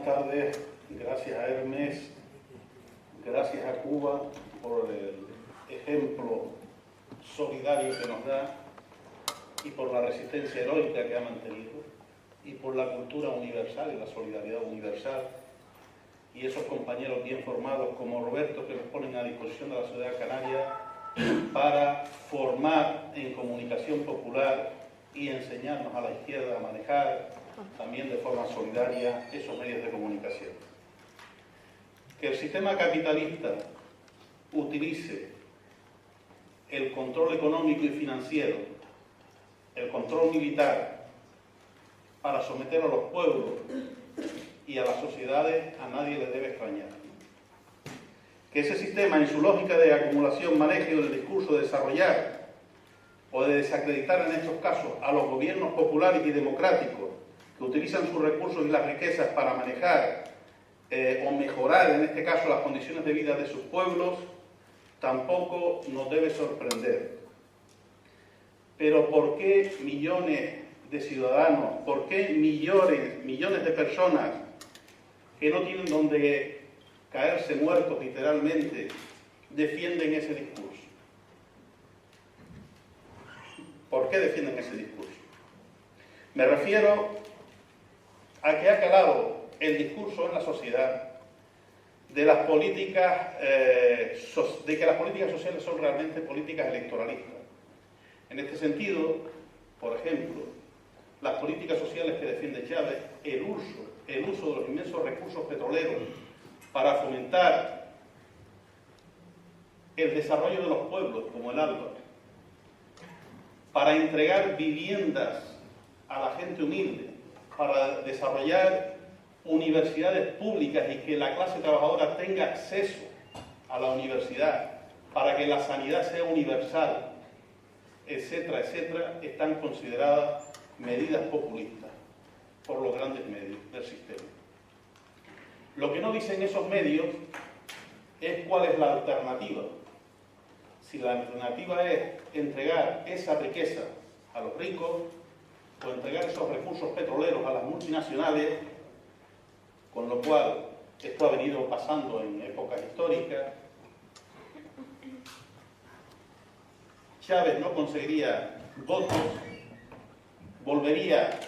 Buenas tardes, gracias a Hermes, gracias a Cuba por el ejemplo solidario que nos da y por la resistencia heroica que ha mantenido y por la cultura universal y la solidaridad universal y esos compañeros bien formados como Roberto que nos ponen a disposición de la sociedad canaria para formar en comunicación popular y enseñarnos a la izquierda a manejar también de forma solidaria esos medios de comunicación. Que el sistema capitalista utilice el control económico y financiero, el control militar, para someter a los pueblos y a las sociedades, a nadie le debe extrañar. Que ese sistema, en su lógica de acumulación, manejo del discurso, de desarrollar o de desacreditar en estos casos a los gobiernos populares y democráticos que utilizan sus recursos y las riquezas para manejar o mejorar, en este caso, las condiciones de vida de sus pueblos, tampoco nos debe sorprender. Pero ¿por qué millones de ciudadanos, por qué millones de personas que no tienen donde caerse muertos literalmente, defienden ese discurso? ¿Por qué defienden ese discurso? Me refiero a que ha calado el discurso en la sociedad de las políticas, de que las políticas sociales son realmente políticas electoralistas. En este sentido, por ejemplo, las políticas sociales que defiende Chávez, el uso de los inmensos recursos petroleros para fomentar el desarrollo de los pueblos, como el ALBA, para entregar viviendas a la gente humilde, para desarrollar universidades públicas y que la clase trabajadora tenga acceso a la universidad, para que la sanidad sea universal, etcétera, etcétera, están consideradas medidas populistas por los grandes medios del sistema. Lo que no dicen esos medios es cuál es la alternativa. Si la alternativa es entregar esa riqueza a los ricos o entregar esos recursos petroleros a las multinacionales, con lo cual esto ha venido pasando en épocas históricas. Chávez no conseguiría votos, volvería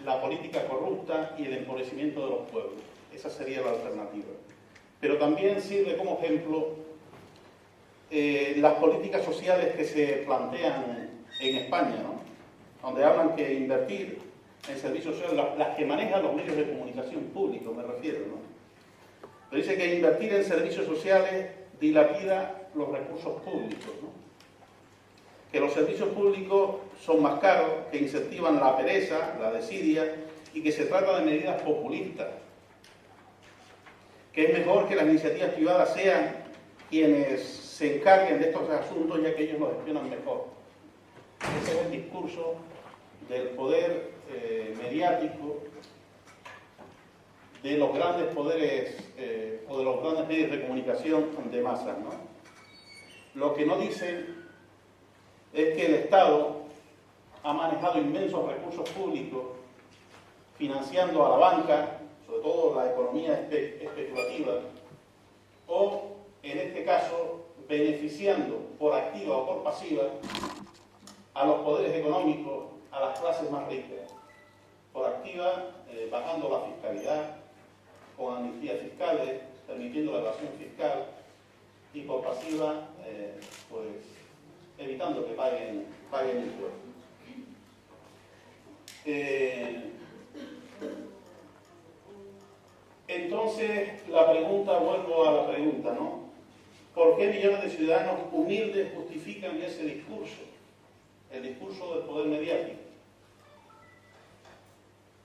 la política corrupta y el empobrecimiento de los pueblos. Esa sería la alternativa. Pero también sirve como ejemplo las políticas sociales que se plantean en España, ¿no? Donde hablan que invertir en servicios sociales, las que manejan los medios de comunicación públicos, me refiero, ¿no? Pero dice que invertir en servicios sociales dilapida los recursos públicos, ¿no? Que los servicios públicos son más caros, que incentivan la pereza, la desidia, y que se trata de medidas populistas. Que es mejor que las iniciativas privadas sean quienes se encarguen de estos asuntos, ya que ellos los gestionan mejor. Ese es el discurso del poder mediático, de los grandes poderes o de los grandes medios de comunicación de masas, ¿no? Lo que no dicen es que el Estado ha manejado inmensos recursos públicos financiando a la banca, sobre todo la economía especulativa, o, en este caso, beneficiando por activa o por pasiva a los poderes económicos, a las clases más ricas. Por activa, bajando la fiscalidad, con amnistías fiscales, permitiendo la evasión fiscal, y por pasiva, pues, evitando que paguen impuestos. Entonces, vuelvo a la pregunta, ¿no? ¿Por qué millones de ciudadanos humildes justifican ese discurso? El discurso del poder mediático.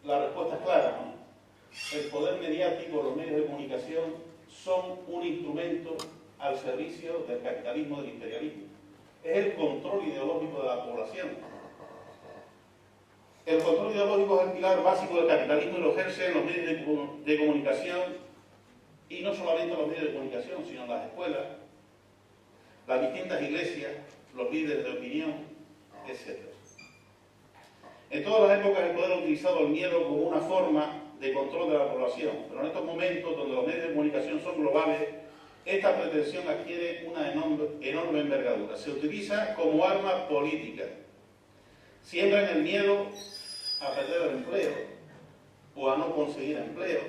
La respuesta es clara, ¿no? El poder mediático, los medios de comunicación, son un instrumento al servicio del capitalismo, del imperialismo. Es el control ideológico de la población. El control ideológico es el pilar básico del capitalismo y lo ejerce en los medios de comunicación, y no solamente en los medios de comunicación, sino en las escuelas, las distintas iglesias, los líderes de opinión, etc. En todas las épocas el poder ha utilizado el miedo como una forma de control de la población, pero en estos momentos donde los medios de comunicación son globales, esta pretensión adquiere una enorme envergadura. Se utiliza como arma política. Siembran el miedo a perder el empleo o a no conseguir empleo.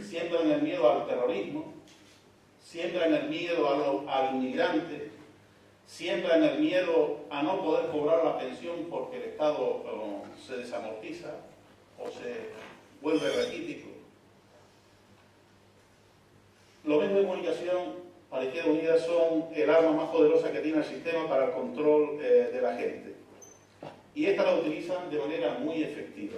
Siembran el miedo al terrorismo. Siembran el miedo al inmigrante. Siembran el miedo a no poder cobrar la pensión porque el Estado se desamortiza o se vuelve raquítico. Los medios de comunicación para Izquierda Unida son el arma más poderosa que tiene el sistema para el control de la gente. Y esta la utilizan de manera muy efectiva.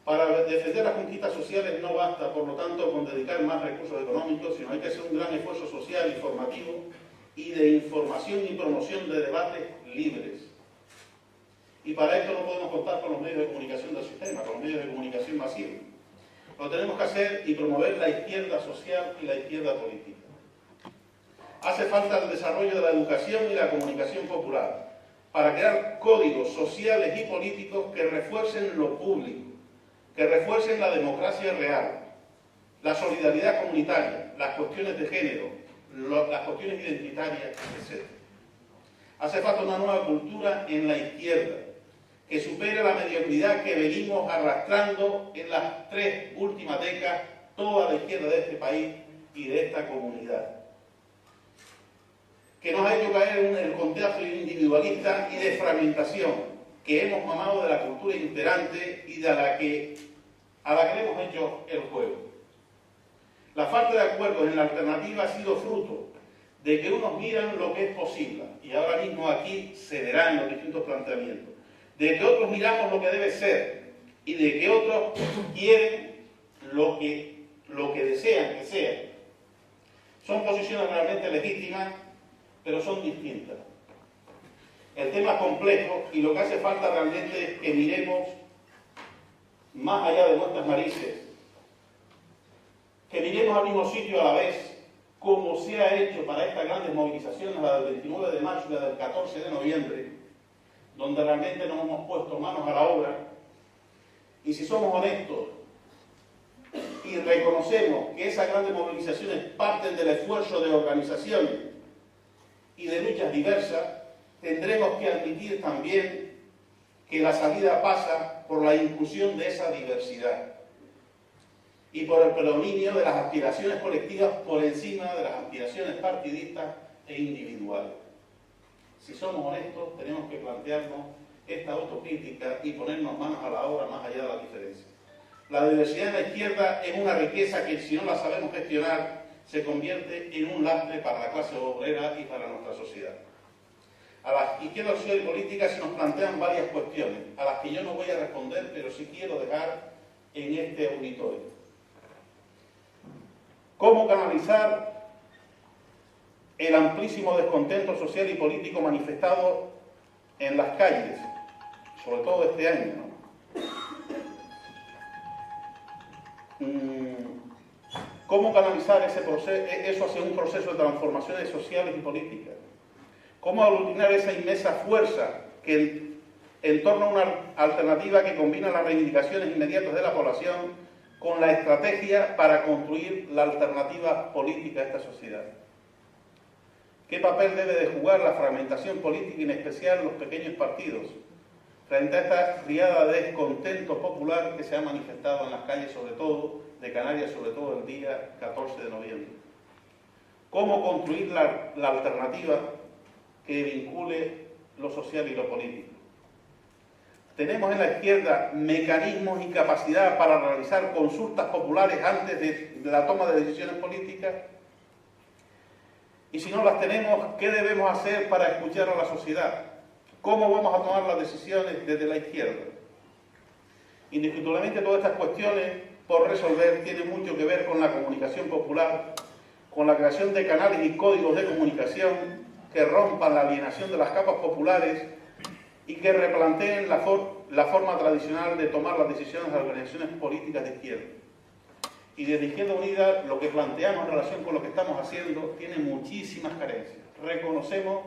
Para defender las conquistas sociales no basta, por lo tanto, con dedicar más recursos económicos, sino hay que hacer un gran esfuerzo social y formativo y de información y promoción de debates libres. Y para esto no podemos contar con los medios de comunicación del sistema, con los medios de comunicación masivos. Lo tenemos que hacer y promover la izquierda social y la izquierda política. Hace falta el desarrollo de la educación y la comunicación popular para crear códigos sociales y políticos que refuercen lo público, que refuercen la democracia real, la solidaridad comunitaria, las cuestiones de género, las cuestiones identitarias, etc. Hace falta una nueva cultura en la izquierda, que supere la mediocridad que venimos arrastrando en las 3 últimas décadas toda la izquierda de este país y de esta comunidad, que nos ha hecho caer en el contagio individualista y de fragmentación, que hemos mamado de la cultura imperante y a la que le hemos hecho el juego. La falta de acuerdo en la alternativa ha sido fruto de que unos miran lo que es posible, y ahora mismo aquí se verán los distintos planteamientos, de que otros miramos lo que debe ser y de que otros quieren lo que desean que sea. Son posiciones realmente legítimas, pero son distintas. El tema es complejo y lo que hace falta realmente es que miremos más allá de nuestras narices, que miremos al mismo sitio a la vez, como se ha hecho para estas grandes movilizaciones, la del 29 de marzo y la del 14 de noviembre, donde realmente nos hemos puesto manos a la obra, y si somos honestos y reconocemos que esas grandes movilizaciones parten del esfuerzo de organizaciones y de luchas diversas, tendremos que admitir también que la salida pasa por la inclusión de esa diversidad y por el predominio de las aspiraciones colectivas por encima de las aspiraciones partidistas e individuales. Si somos honestos, tenemos que plantearnos esta autocrítica y ponernos manos a la obra más allá de la diferencia. La diversidad en la izquierda es una riqueza que, si no la sabemos gestionar, se convierte en un lastre para la clase obrera y para nuestra sociedad. A la izquierda social y política se nos plantean varias cuestiones, a las que yo no voy a responder, pero sí quiero dejar en este auditorio. ¿Cómo canalizar el amplísimo descontento social y político manifestado en las calles, sobre todo este año, ¿no? ¿Cómo canalizar eso hacia un proceso de transformaciones sociales y políticas? ¿Cómo aglutinar esa inmensa fuerza que en torno a una alternativa que combina las reivindicaciones inmediatas de la población con la estrategia para construir la alternativa política a esta sociedad? ¿Qué papel debe de jugar la fragmentación política y en especial los pequeños partidos frente a esta riada de descontento popular que se ha manifestado en las calles, sobre todo de Canarias, sobre todo el día 14 de noviembre? ¿Cómo construir la alternativa que vincule lo social y lo político? Tenemos en la izquierda mecanismos y capacidad para realizar consultas populares antes de la toma de decisiones políticas. Y si no las tenemos, ¿qué debemos hacer para escuchar a la sociedad? ¿Cómo vamos a tomar las decisiones desde la izquierda? Indiscutiblemente todas estas cuestiones por resolver tienen mucho que ver con la comunicación popular, con la creación de canales y códigos de comunicación que rompan la alienación de las capas populares y que replanteen la forma tradicional de tomar las decisiones de las organizaciones políticas de izquierda. Y desde Izquierda Unida lo que planteamos en relación con lo que estamos haciendo tiene muchísimas carencias. Reconocemos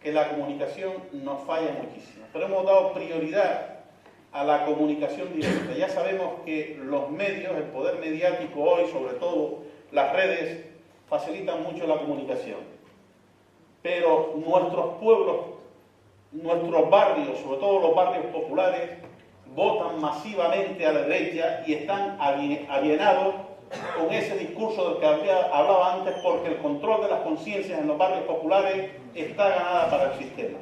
que la comunicación nos falla muchísimo, pero hemos dado prioridad a la comunicación directa. Ya sabemos que los medios, el poder mediático hoy, sobre todo las redes, facilitan mucho la comunicación. Pero nuestros pueblos, nuestros barrios, sobre todo los barrios populares, votan masivamente a la derecha y están alienados con ese discurso del que hablaba antes, porque el control de las conciencias en los barrios populares está ganada para el sistema.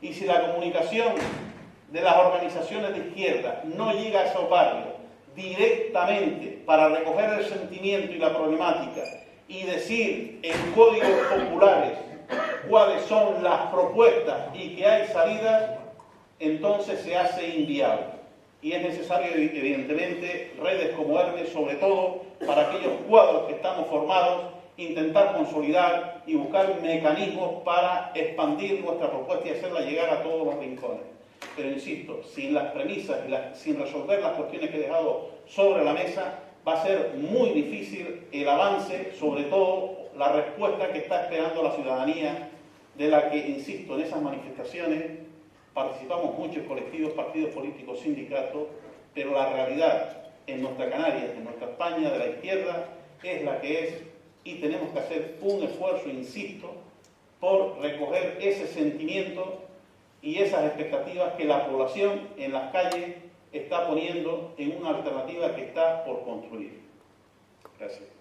Y si la comunicación de las organizaciones de izquierda no llega a esos barrios directamente para recoger el sentimiento y la problemática y decir en códigos populares cuáles son las propuestas y que hay salidas, entonces se hace inviable. Y es necesario, evidentemente, redes como Hermes, sobre todo para aquellos cuadros que estamos formados, intentar consolidar y buscar mecanismos para expandir nuestra propuesta y hacerla llegar a todos los rincones. Pero insisto, sin las premisas y sin resolver las cuestiones que he dejado sobre la mesa, va a ser muy difícil el avance, sobre todo la respuesta que está esperando la ciudadanía, de la que, insisto, en esas manifestaciones participamos muchos colectivos, partidos políticos, sindicatos, pero la realidad en nuestra Canarias, en nuestra España de la izquierda, es la que es, y tenemos que hacer un esfuerzo, insisto, por recoger ese sentimiento y esas expectativas que la población en las calles está poniendo en una alternativa que está por construir. Gracias.